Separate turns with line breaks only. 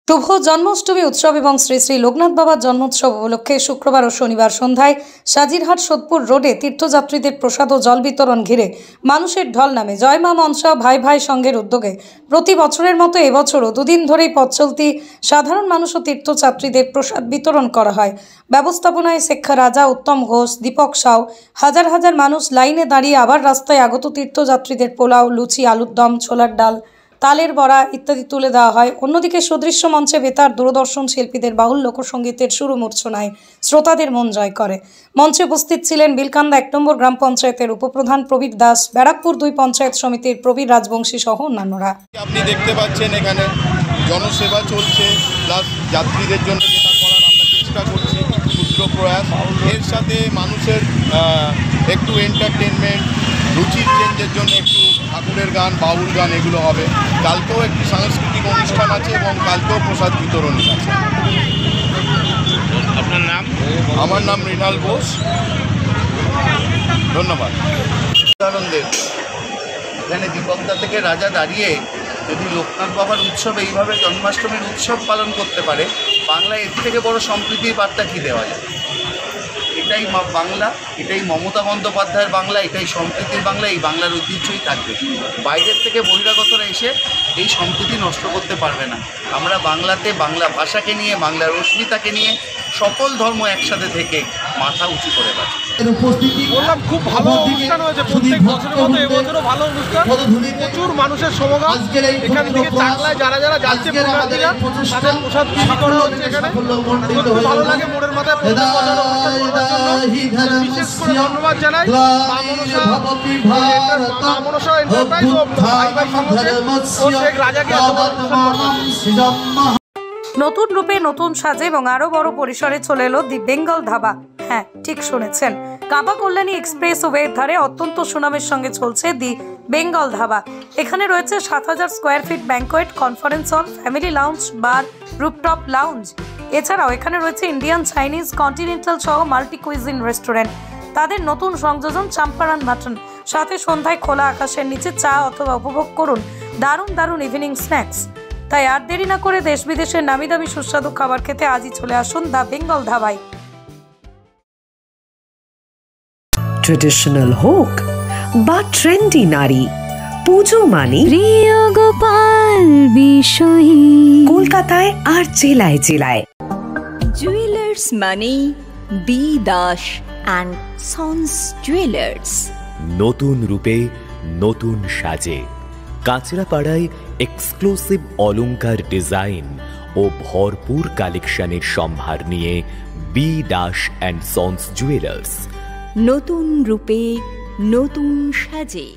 শুভ জন্মাষ্টমী উৎসব এবং শ্রী শ্রী লোকনাথ বাবার জন্মোৎসব উপলক্ষে শুক্রবার ও শনিবার সন্ধ্যায় সাজিরহাট সোদপুর রোডে তীর্থযাত্রীদের প্রসাদ ও জল বিতরণ ঘিরে মানুষের ঢল নামে। জয় মা মনসা ভাই ভাই সংঘের উদ্যোগে প্রতি বছরের মতো এবছরও দুদিন ধরেই পথ চলতি সাধারণ মানুষ ও তীর্থযাত্রীদের প্রসাদ বিতরণ করা হয়। ব্যবস্থাপনায় শেখা রাজা, উত্তম ঘোষ, দীপক সাউ। হাজার হাজার মানুষ লাইনে দাঁড়িয়ে আবার রাস্তায় আগত তীর্থযাত্রীদের পোলাও, লুচি, আলুর দম, ছোলার ডাল, তালের বড়া ইত্যাদি তুলে দেওয়া হয়। অন্যদিকে সদৃশ্য মঞ্চে বেতার, দূরদর্শন শিল্পীদের বাউল লোকসঙ্গীতের সুর মূর্ছনায় শ্রোতাদের মন জয় করে। মঞ্চে উপস্থিত ছিলেন বিলকান্দা ১ নম্বর গ্রাম পঞ্চায়েতের উপপ্রধান প্রবীর দাস, ব্যারাকপুর ২ পঞ্চায়েত সমিতির প্রবীর রাজবংশী সহ অন্যান্যরা।
আপনি দেখতে পাচ্ছেন এখানে জনসেবা চলছে, প্লাস যাত্রীদের জন্য যেটা করার আমরা চেষ্টা করছি ক্ষুদ্র প্রয়াস। এর সাথে মানুষের একটু এন্টারটেনমেন্ট, রুচির চেঞ্জের জন্য একটু ঠাকুরের গান, বাউল গান এগুলো হবে। কালকেও একটি সাংস্কৃতিক অনুষ্ঠান আছে এবং কালকেও প্রসাদ বিতরণ আছে।
আপনার নাম?
আমার নাম মৃণাল বোস। ধন্যবাদ।
আনন্দের এখানে দীপকদা থেকে রাজা দাঁড়িয়ে যদি লোকনাথ বাবার উৎসব এইভাবে জন্মাষ্টমীর উৎসব পালন করতে পারে, বাংলা এর থেকে বড় সম্প্রীতির বার্তা কী দেওয়া যায়? এটাই বাংলা, এটাই মমতা বন্দ্যোপাধ্যায়ের বাংলা, এটাই সম্প্রীতির বাংলা। এই বাংলার ঐতিহ্যই থাকবে। বাইরের থেকে বহিরাগতরা এসে এই সম্প্রীতি নষ্ট করতে পারবে না। আমরা বাংলাতে বাংলা ভাষাকে নিয়ে, বাংলার অস্মিতাকে নিয়ে সকল ধর্ম একসাথে থেকে মাথা উঁচু করে বাঁচে।
বললাম খুব ভালো অনুষ্ঠান হয়েছে, প্রত্যেক বছরের মতো এবছরও ভালো অনুষ্ঠান। প্রচুর মানুষের সমাগম। এখান থেকে চাকলায় যারা যারা যাচ্ছে পুণ্যার্থীরা, তাদের প্রসাদ বিলি করা হচ্ছে এখানে। খুব ভালো লাগে। মোড়ের মাথায় প্রত্যেক বছর অনুষ্ঠান করার জন্য বিশেষ করে ধন্যবাদ জানাই মা মনসা এন্টারপ্রাইজ ও ভাই ভাই সংঘকে ও শেখ রাজাকে।
নতুন রূপে, নতুন সাজে এবং আরো বড় পরিসরে চলে এলো দি বেঙ্গল ধাবা। হ্যাঁ, ঠিক শুনেছেন, কাবা কল্যাণী এক্সপ্রেস ওয়ের ধারে অত্যন্ত সুনামের সঙ্গে চলছে দি বেঙ্গল ধাবা। এখানে রয়েছে ৭,০০০ square feet banquet, conference hall, family lounge, bar, rooftop lounge. এছাড়াও এখানে রয়েছে ইন্ডিয়ান, চাইনিজ, কন্টিনেন্টাল সহ মাল্টি কুইজিন রেস্টুরেন্ট। তাদের নতুন সংযোজন চাম্পারান মাটন। সাথে সন্ধ্যায় খোলা আকাশের নিচে চা অথবা উপভোগ করুন দারুণ দারুণ ইভিনিং স্ন্যাক্স। তাই আর দেরি না করে দেশ বিদেশের নামি দামি সুস্বাদু খাবার খেতে আজই চলে আসুন দ্য বেঙ্গল ধাবায়।
ট্রেডিশনাল হোক বা ট্রেন্ডি নারী, পুজো মানে
প্রিয় গোপাল বিষয়ী।
কলকাতায় আর জেলায় জেলায়
জুয়েলার্স মানে B Das and sons jewellers.
নতুন রূপে, নতুন সাজে কাঁচরাপাড়ায় এক্সক্লুসিভ অলংকার ডিজাইন ও ভরপুর কালেকশনের সম্ভার নিয়ে B Das and sons jewellers.
নতুন রূপে, নতুন সাজে।